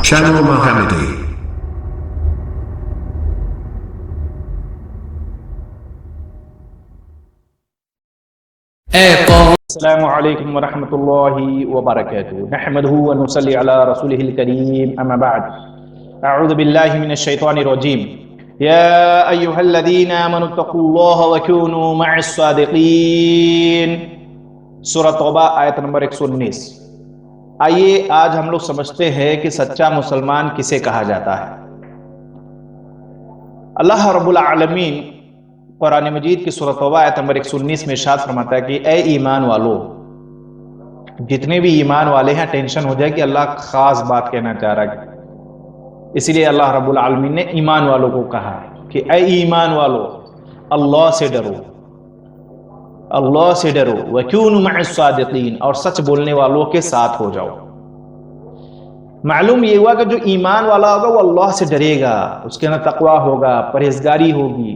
Channel Mohammadi. السلام علیکم ورحمۃ اللہ وبرکاتہ نحمدہ ونصلی علی رسولہ الکریم اما بعد اعوذ باللہ من الشیطان الرجیم یا ایہا الذین آمنوا اتقوا اللہ وکونوا مع الصادقین سورہ توبہ آیت نمبر 119۔ آئیے آج ہم لوگ سمجھتے ہیں کہ سچا مسلمان کسے کہا جاتا ہے۔ اللہ رب العالمین قرآن مجید کی سورہ توبہ آیت نمبر 119 میں ارشاد فرماتا ہے کہ اے ایمان والو، جتنے بھی ایمان والے ہیں ٹینشن ہو جائے کہ اللہ خاص بات کہنا چاہ رہا ہے، اسی لیے اللہ رب العالمین نے ایمان والوں کو کہا کہ اے ایمان والو، اللہ سے ڈرو، اللہ سے ڈرو، وَكُونُوا مَعَ الصَّادِقِينَ، اور سچ بولنے والوں کے ساتھ ہو جاؤ۔ معلوم یہ ہوا کہ جو ایمان والا ہوگا وہ اللہ سے ڈرے گا، اس کے اندر تقوی ہوگا، پرہیزگاری ہوگی۔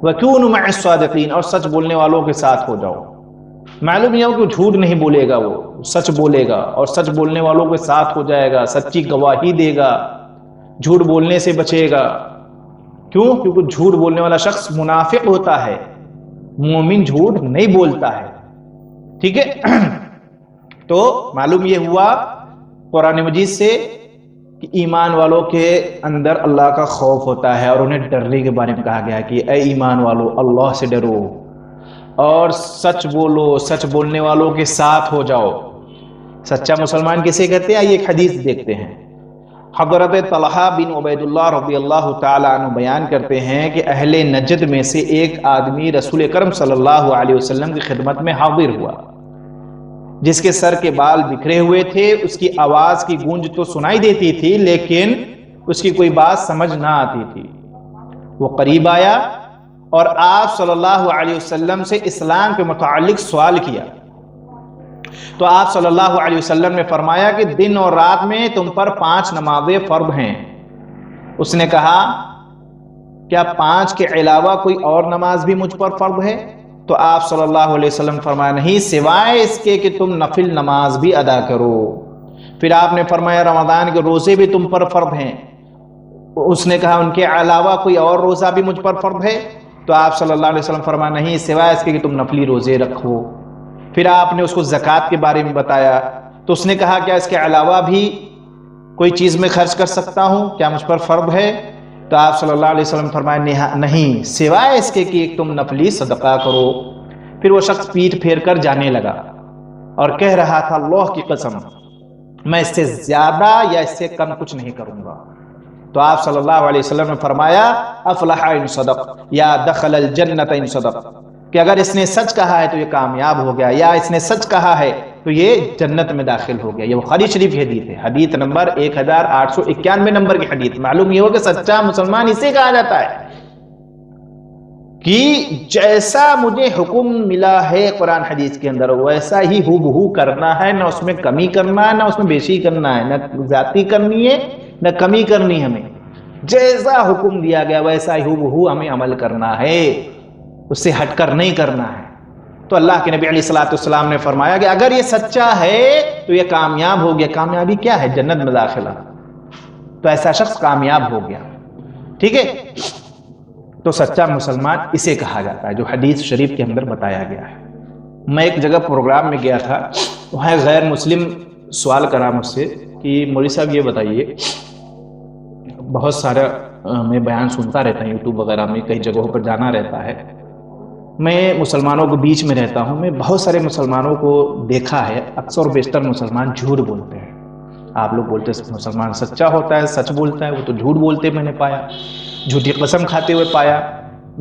وَكُونُوا مَعَ الصَّادِقِينَ، اور سچ بولنے والوں کے ساتھ ہو جاؤ۔ معلوم یہ ہو کہ جھوٹ نہیں بولے گا، وہ سچ بولے گا اور سچ بولنے والوں کے ساتھ ہو جائے گا، سچی گواہی دے گا، جھوٹ بولنے سے بچے گا۔ کیوں؟ کیونکہ جھوٹ بولنے والا شخص منافق ہوتا ہے، مومن جھوٹ نہیں بولتا ہے، ٹھیک ہے؟ تو معلوم یہ ہوا قرآن مجید سے کہ ایمان والوں کے اندر اللہ کا خوف ہوتا ہے، اور انہیں ڈرنے کے بارے میں کہا گیا کہ اے ایمان والو، اللہ سے ڈرو اور سچ بولو، سچ بولنے والوں کے ساتھ ہو جاؤ۔ سچا مسلمان کسے کہتے ہیں؟ یہ ایک حدیث دیکھتے ہیں۔ حضرت طلحہ بن عبید اللہ رضی اللہ تعالیٰ عنہ بیان کرتے ہیں کہ اہل نجد میں سے ایک آدمی رسول کرم صلی اللہ علیہ وسلم کی خدمت میں حاضر ہوا، جس کے سر کے بال بکھرے ہوئے تھے۔ اس کی آواز کی گونج تو سنائی دیتی تھی لیکن اس کی کوئی بات سمجھ نہ آتی تھی۔ وہ قریب آیا اور آپ صلی اللہ علیہ وسلم سے اسلام کے متعلق سوال کیا، تو آپ صلی اللہ علیہ وسلم نے فرمایا کہ دن اور رات میں تم پر 5 نمازیں فرض ہیں۔ اس نے کہا کیا 5 کے علاوہ کوئی اور نماز بھی مجھ پر فرض ہے؟ تو آپ صلی اللہ علیہ وسلم فرمایا نہیں، سوائے اس کے کہ تم نفل نماز بھی ادا کرو۔ پھر آپ نے فرمایا رمضان کے روزے بھی تم پر فرض ہیں۔ اس نے کہا ان کے علاوہ کوئی اور روزہ بھی مجھ پر فرض ہے؟ تو آپ صلی اللہ علیہ وسلم فرمایا نہیں، سوائے اس کے کہ تم نفلی روزے رکھو۔ پھر آپ نے اس کو زکوٰۃ کے بارے میں بتایا، تو اس نے کہا کیا اس کے علاوہ بھی کوئی چیز میں خرچ کر سکتا ہوں؟ کیا مجھ پر فرض ہے؟ تو آپ صلی اللہ علیہ وسلم فرمایا نہیں، سوائے اس کے کہ تم نفلی صدقہ کرو۔ پھر وہ شخص پیٹھ پھیر کر جانے لگا اور کہہ رہا تھا اللہ کی قسم، میں اس سے زیادہ یا اس سے کم کچھ نہیں کروں گا۔ تو آپ صلی اللہ علیہ وسلم نے فرمایا افلح ان صدق یا دخل الجنت ان صدق، کہ اگر اس نے سچ کہا ہے تو یہ کامیاب ہو گیا، یا اس نے سچ کہا ہے تو یہ جنت میں داخل ہو گیا۔ یہ بخاری شریف کی حدیث ہے، حدیث نمبر 1891 نمبر کی حدیث۔ معلوم یہ ہو کہ سچا مسلمان اسے کہا جاتا ہے کہ جیسا مجھے حکم ملا ہے قرآن حدیث کے اندر ویسا ہی ہو بہو کرنا ہے، نہ اس میں کمی کرنا ہے نہ اس میں بیشی کرنا ہے، نہ زیادتی کرنی ہے نہ کمی کرنی ہے۔ ہمیں جیسا حکم دیا گیا ویسا ہی ہو بہو ہمیں عمل کرنا ہے، اس سے ہٹ کر نہیں کرنا ہے۔ تو اللہ کے نبی علیہ الصلوۃ والسلام نے فرمایا کہ اگر یہ سچا ہے تو یہ کامیاب ہو گیا۔ کامیابی کیا ہے؟ جنت میں داخلہ۔ تو ایسا شخص کامیاب ہو گیا، ٹھیک ہے؟ تو سچا مسلمان اسے کہا جاتا ہے جو حدیث شریف کے اندر بتایا گیا ہے۔ میں ایک جگہ پروگرام میں گیا تھا، وہاں غیر مسلم سوال کرا مجھ سے کہ مولوی صاحب یہ بتائیے، بہت سارا میں بیان سنتا رہتا ہوں یوٹیوب وغیرہ میں، کئی جگہوں پر جانا رہتا ہے، میں مسلمانوں کے بیچ میں رہتا ہوں، میں بہت سارے مسلمانوں کو دیکھا ہے، اکثر و بیشتر مسلمان جھوٹ بولتے ہیں۔ آپ لوگ بولتے ہیں مسلمان سچا ہوتا ہے، سچ بولتا ہے، وہ تو جھوٹ بولتے میں نے پایا، جھوٹی قسم کھاتے ہوئے پایا،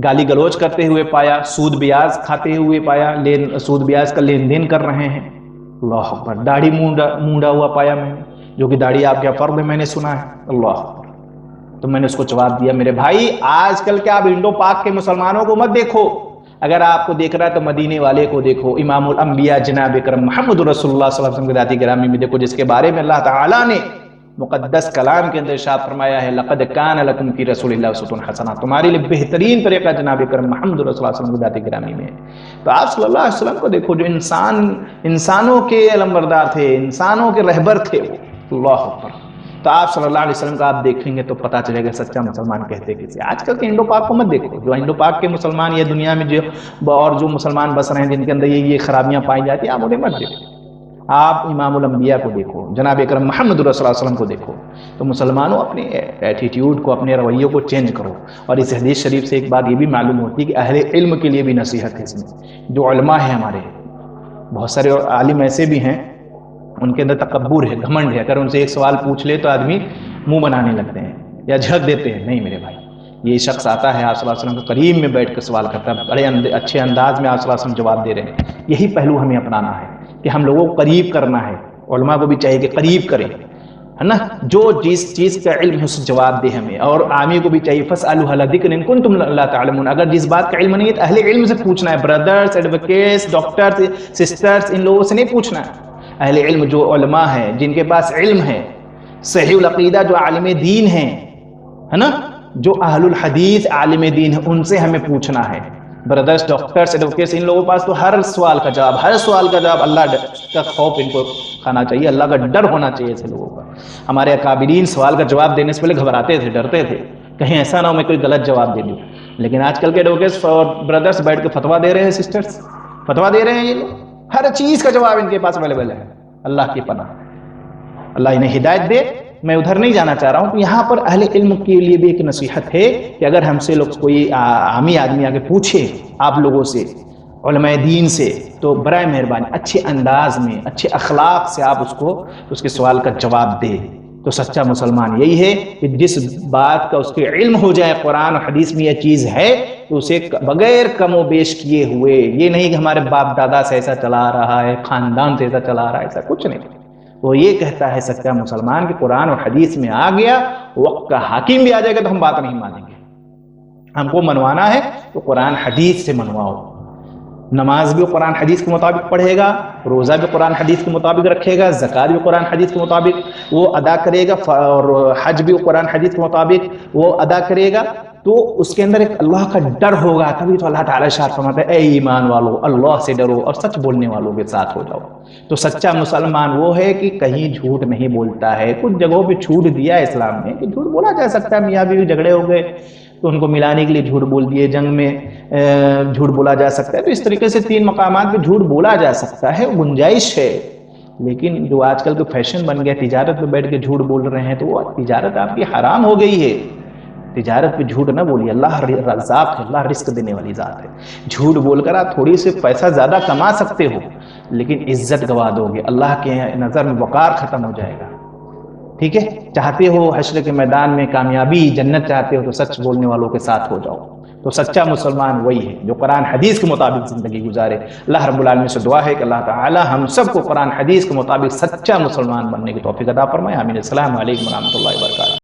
گالی گلوچ کرتے ہوئے پایا، سود بیاز کھاتے ہوئے پایا، سود بیاز کا لین دین کر رہے ہیں۔ اللہ اکبر۔ داڑھی مونڈا ہوا پایا میں نے، جو کہ داڑھی آپ کے فرض ہے میں نے سنا ہے۔ اللہ اکبر۔ تو میں نے اس کو جواب دیا میرے بھائی آج کل کے آپ انڈو پاک کے مسلمانوں کو مت دیکھو، اگر آپ کو دیکھ رہا ہے تو مدینے والے کو دیکھو، امام الانبیاء جناب اکرم محمد رسول اللہ صلی اللہ علیہ وسلم کی ذات گرامی میں دیکھو، جس کے بارے میں اللہ تعالیٰ نے مقدس کلام کے اندر ارشاد فرمایا ہے لقد کان لکم فی رسول اللہ اسوۃ حسنہ، تمہارے لیے بہترین طریقہ جناب اکرم محمد رسول اللہ صلی اللہ علیہ وسلم کی ذات گرامی میں ہے۔ تو آپ صلی اللہ علیہ وسلم کو دیکھو، جو انسانوں کے علمبردار تھے، انسانوں کے رہبر تھے وہ، اللہ اکبر، تو آپ صلی اللہ علیہ وسلم کا آپ دیکھیں گے تو پتہ چلے گا سچا مسلمان کہتے کسی. آج کل کے انڈو پاک کو مت دیکھو، جو انڈو پاک کے مسلمان یہ دنیا میں اور جو مسلمان بس رہے ہیں جن کے اندر یہ خرابیاں پائی جاتی ہیں، آپ انہیں مت دیکھو. آپ امام الانبیاء کو دیکھو، جناب اکرم محمد رسول اللہ علیہ وسلم کو دیکھو. تو مسلمانوں اپنے ایٹیٹیوڈ کو، اپنے رویوں کو چینج کرو. اور اس حدیث شریف سے ایک بات یہ بھی معلوم ہوتی ہے کہ اہل علم کے لیے بھی نصیحت ہے اس میں. جو علماء ہیں ہمارے، بہت سارے عالم ایسے بھی ہیں ان کے اندر تکبر ہے، گھمنڈ ہے. اگر ان سے ایک سوال پوچھ لے تو آدمی منہ بنانے لگتے ہیں یا جھک دیتے ہیں. نہیں میرے بھائی، یہ شخص آتا ہے آپ صلی اللہ علیہ وسلم کے قریب میں بیٹھ کر سوال کرتا ہے، بڑے اچھے انداز میں آپ صلی اللہ علیہ وسلم جواب دے رہے ہیں. یہی پہلو ہمیں اپنانا ہے کہ ہم لوگوں کو قریب کرنا ہے. علماء کو بھی چاہیے کہ قریب کرے، ہے نا. جو جس چیز کا علم ہے اس جواب دے ہمیں. اور عامی کو بھی چاہیے فاسألوا اہل الذکر ان کنتم لا تعلمون. اگر جس بات کا علم نہیں ہے تو اہل علم سے پوچھنا ہے. بردرز، ایڈوکیٹس، ڈاکٹرز، سسٹرز، ان لوگوں سے نہیں پوچھنا ہے. اہل علم جو علماء ہیں، جن کے پاس علم ہے، صحیح العقیدہ جو عالم دین ہیں، ہے نا، جو اہل الحدیث عالم دین ہیں، ان سے ہمیں پوچھنا ہے. بردرز، ڈاکٹرز، ایڈوکیٹس، ان لوگوں کے پاس تو ہر سوال کا جواب اللہ کا خوف ان کو کھانا چاہیے، اللہ کا ڈر ہونا چاہیے ایسے لوگوں کا. ہمارے اکابرین سوال کا جواب دینے سے پہلے گھبراتے تھے، ڈرتے تھے کہیں ایسا نہ ہو میں کوئی غلط جواب دے دوں. لیکن آج کل کے ایڈوکیٹس اور بردرز بیٹھ کے فتوا دے رہے ہیں، سسٹرز فتوا دے رہے ہیں. یہ لوگ ہر چیز کا جواب ان کے پاس اویلیبل ہے. اللہ کی پناہ، اللہ انہیں ہدایت دے. میں ادھر نہیں جانا چاہ رہا ہوں. یہاں پر اہل علم کے لیے بھی ایک نصیحت ہے کہ اگر ہم سے لوگ کوئی عامی آدمی آگے پوچھے آپ لوگوں سے، علماء دین سے، تو برائے مہربانی اچھے انداز میں، اچھے اخلاق سے آپ اس کے سوال کا جواب دیں. تو سچا مسلمان یہی ہے کہ جس بات کا اس کے علم ہو جائے قرآن اور حدیث میں یہ چیز ہے تو اسے بغیر کم و بیش کیے ہوئے، یہ نہیں کہ ہمارے باپ دادا سے ایسا چلا رہا ہے، خاندان سے ایسا چلا رہا ہے، ایسا کچھ نہیں. وہ یہ کہتا ہے سچا مسلمان کہ قرآن اور حدیث میں آ گیا، وقت کا حاکم بھی آ جائے گا تو ہم بات نہیں مانیں گے. ہم کو منوانا ہے تو قرآن حدیث سے منواؤ. نماز بھی قرآن حدیث کے مطابق پڑھے گا، روزہ بھی قرآن حدیث کے مطابق رکھے گا، زکوٰۃ بھی قرآن حدیث کے مطابق وہ ادا کرے گا، اور حج بھی قرآن حدیث کے مطابق وہ ادا کرے گا. تو اس کے اندر ایک اللہ کا ڈر ہوگا. تبھی تو اللہ تعالیٰ ارشاد فرماتا ہے اے ایمان والو اللہ سے ڈرو اور سچ بولنے والوں کے ساتھ ہو جاؤ. تو سچا مسلمان وہ ہے کہ کہیں جھوٹ نہیں بولتا ہے. کچھ جگہوں پہ چھوٹ دیا ہے اسلام نے کہ جھوٹ بولا جا سکتا ہے. میاں بیوی جھگڑے ہو گئے تو ان کو ملانے کے لیے جھوٹ بول دیے، جنگ میں جھوٹ بولا جا سکتا ہے. تو اس طریقے سے 3 مقامات پہ جھوٹ بولا جا سکتا ہے، گنجائش ہے. لیکن جو آج کل کا فیشن بن گیا، تجارت میں بیٹھ کے جھوٹ بول رہے ہیں، تو وہ تجارت آپ کی حرام ہو گئی ہے. تجارت پہ جھوٹ نہ بولیے. اللہ رزاق ہے، اللہ رزق دینے والی ذات ہے. جھوٹ بول کر آپ تھوڑی سی پیسہ زیادہ کما سکتے ہو لیکن عزت گوا دو گے، اللہ کے نظر میں وقار ختم ہو جائے گا. ٹھیک ہے؟ چاہتے ہو حشر کے میدان میں کامیابی، جنت چاہتے ہو تو سچ بولنے والوں کے ساتھ ہو جاؤ. تو سچا مسلمان وہی ہے جو قرآن حدیث کے مطابق زندگی گزارے. اللہ رب العالمین سے دعا ہے کہ اللہ تعالی ہم سب کو قرآن حدیث کے مطابق سچا مسلمان بننے کی توفیق عطا فرمائے. آمین. السلام علیکم ورحمۃ اللہ وبرکاتہ.